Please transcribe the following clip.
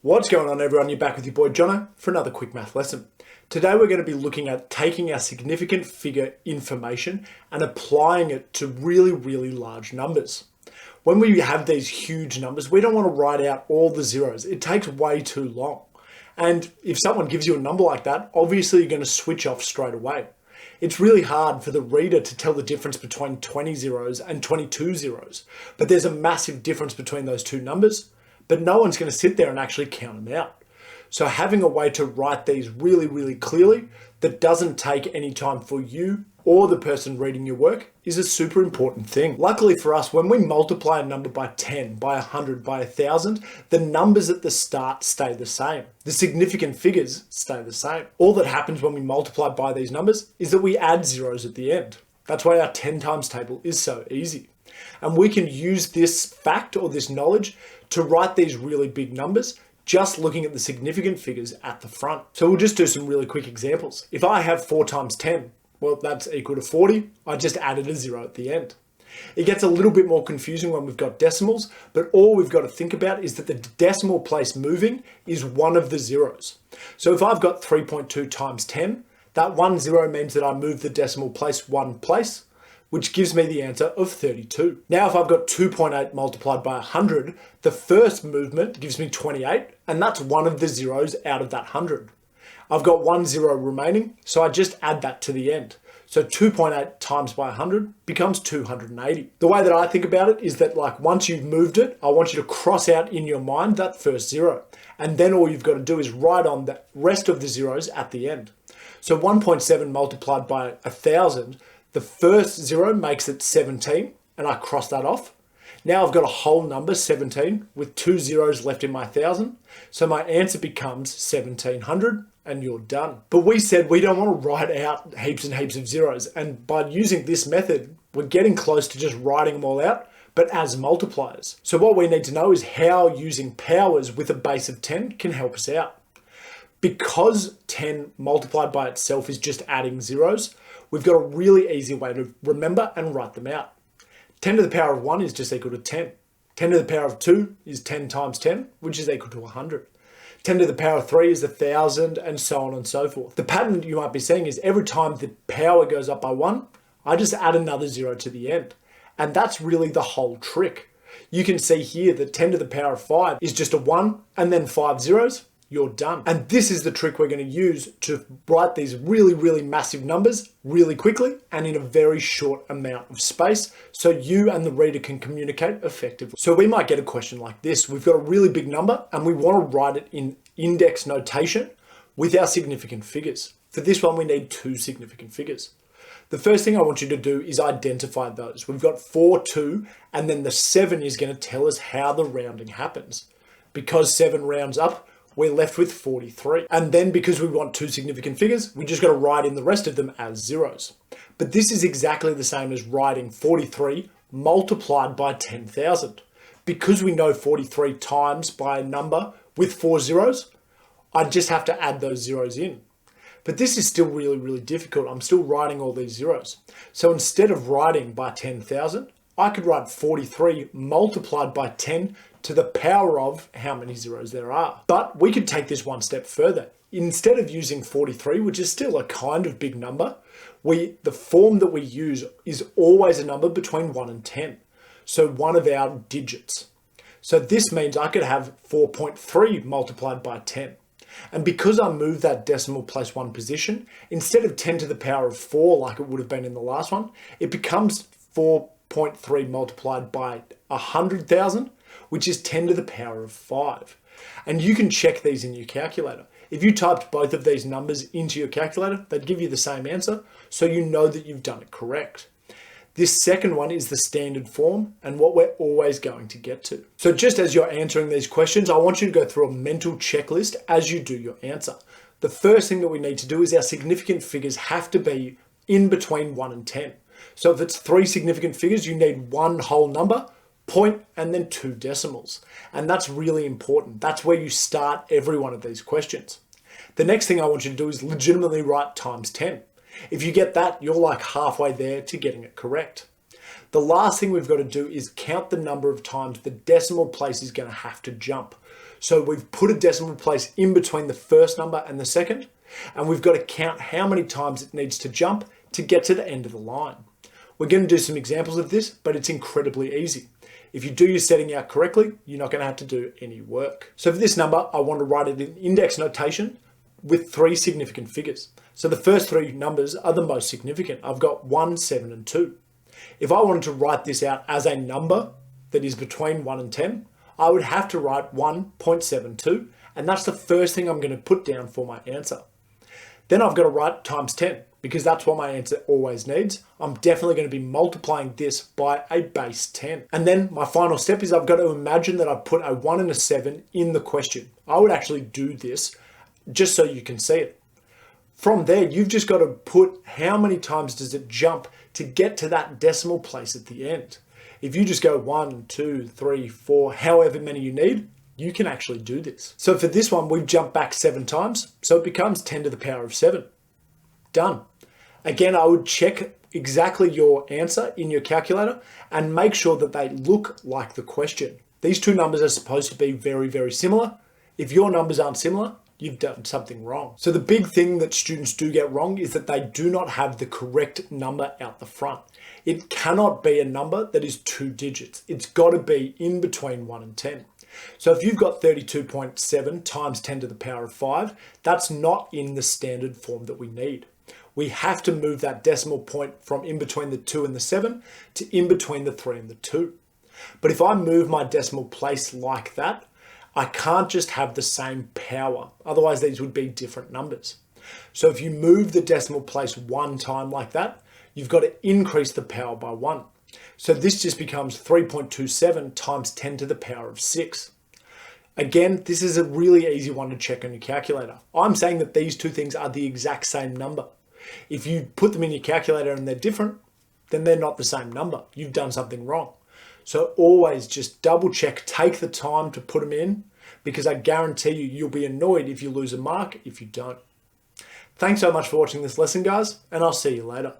What's going on, everyone? You're back with your boy Jono for another quick math lesson. Today we're going to be looking at taking our significant figure information and applying it to really large numbers. When we have these huge numbers, we don't want to write out all the zeros. It takes way too long. And if someone gives you a number like that, obviously you're going to switch off straight away. It's really hard for the reader to tell the difference between 20 zeros and 22 zeros, but there's a massive difference between those two numbers. But no one's going to sit there and actually count them out. So having a way to write these really clearly that doesn't take any time for you or the person reading your work is a super important thing. Luckily for us, when we multiply a number by 10, by 100, by 1,000, the numbers at the start stay the same. The significant figures stay the same. All that happens when we multiply by these numbers is that we add zeros at the end. That's why our 10 times table is so easy. And we can use this fact or this knowledge to write these really big numbers just looking at the significant figures at the front. So we'll just do some really quick examples. If I have 4 times 10, well, that's equal to 40. I just added a zero at the end. It gets a little bit more confusing when we've got decimals, but all we've got to think about is that the decimal place moving is one of the zeros. So if I've got 3.2 times 10, that 1 0 means that I move the decimal place one place, which gives me the answer of 32. Now, if I've got 2.8 multiplied by 100, the first movement gives me 28, and that's one of the zeros out of that 100. I've got 1 0 remaining, so I just add that to the end. So 2.8 times by 100 becomes 280. The way that I think about it is that once you've moved it, I want you to cross out in your mind that first zero. And then all you've got to do is write on the rest of the zeros at the end. So 1.7 multiplied by 1,000, the first zero makes it 17, and I cross that off. Now I've got a whole number, 17, with 2 zeros left in my 1,000. So my answer becomes 1,700, and you're done. But we said we don't want to write out heaps and heaps of zeros. And by using this method, we're getting close to just writing them all out, but as multipliers. So what we need to know is how using powers with a base of 10 can help us out. Because 10 multiplied by itself is just adding zeros, we've got a really easy way to remember and write them out. 10 to the power of 1 is just equal to 10. 10 to the power of 2 is 10 times 10, which is equal to 100. 10 to the power of 3 is 1,000, and so on and so forth. The pattern you might be seeing is every time the power goes up by 1, I just add another 0 to the end. And that's really the whole trick. You can see here that 10 to the power of 5 is just a 1 and then 5 zeros. You're done. And this is the trick we're going to use to write these really massive numbers really quickly and in a very short amount of space so you and the reader can communicate effectively. So we might get a question like this. We've got a really big number and we want to write it in index notation with our significant figures. For this one, we need 2 significant figures. The first thing I want you to do is identify those. We've got 4, 2, and then the 7 is going to tell us how the rounding happens. Because 7 rounds up, we're left with 43. And then because we want 2 significant figures, we just got to write in the rest of them as zeros. But this is exactly the same as writing 43 multiplied by 10,000. Because we know 43 times by a number with 4 zeros, I just have to add those zeros in. But this is still really difficult. I'm still writing all these zeros. So instead of writing by 10,000, I could write 43 multiplied by 10 to the power of how many zeros there are. But we could take this one step further. Instead of using 43, which is still a kind of big number, the form that we use is always a number between 1 and 10. So one of our digits. So this means I could have 4.3 multiplied by 10. And because I moved that decimal place 1 position, instead of 10 to the power of 4 like it would have been in the last one, it becomes 4.3 multiplied by 100,000, which is 10 to the power of 5. And you can check these in your calculator. If you typed both of these numbers into your calculator, they'd give you the same answer, so you know that you've done it correct. This second one is the standard form and what we're always going to get to. So just as you're answering these questions, I want you to go through a mental checklist as you do your answer. The first thing that we need to do is our significant figures have to be in between 1 and 10. So if it's 3 significant figures, you need 1 whole number, point, and then 2 decimals. And that's really important. That's where you start every one of these questions. The next thing I want you to do is legitimately write times 10. If you get that, you're halfway there to getting it correct. The last thing we've got to do is count the number of times the decimal place is going to have to jump. So we've put a decimal place in between the first number and the second, and we've got to count how many times it needs to jump to get to the end of the line. We're going to do some examples of this, but it's incredibly easy. If you do your setting out correctly, you're not going to have to do any work. So for this number, I want to write it in index notation with 3 significant figures. So the first 3 numbers are the most significant. I've got 1, 7, and 2. If I wanted to write this out as a number that is between 1 and 10, I would have to write 1.72, and that's the first thing I'm going to put down for my answer. Then I've got to write times 10, because that's what my answer always needs. I'm definitely going to be multiplying this by a base 10. And then my final step is I've got to imagine that I put a 1 and a 7 in the question. I would actually do this just so you can see it. From there, you've just got to put how many times does it jump to get to that decimal place at the end. If you just go 1, 2, 3, 4, however many you need, you can actually do this. So for this one, we've jumped back 7 times, so it becomes 10 to the power of 7. Done. Again, I would check exactly your answer in your calculator and make sure that they look like the question. These 2 numbers are supposed to be very, very similar. If your numbers aren't similar, you've done something wrong. So the big thing that students do get wrong is that they do not have the correct number out the front. It cannot be a number that is 2 digits. It's got to be in between 1 and 10. So if you've got 32.7 times 10 to the power of 5, that's not in the standard form that we need. We have to move that decimal point from in between the 2 and the 7 to in between the 3 and the 2. But if I move my decimal place like that, I can't just have the same power. Otherwise, these would be different numbers. So if you move the decimal place 1 time like that, you've got to increase the power by 1. So this just becomes 3.27 times 10 to the power of 6. Again, this is a really easy one to check on your calculator. I'm saying that these 2 things are the exact same number. If you put them in your calculator and they're different, then they're not the same number. You've done something wrong. So always just double check, take the time to put them in, because I guarantee you, you'll be annoyed if you lose a mark if you don't. Thanks so much for watching this lesson, guys, and I'll see you later.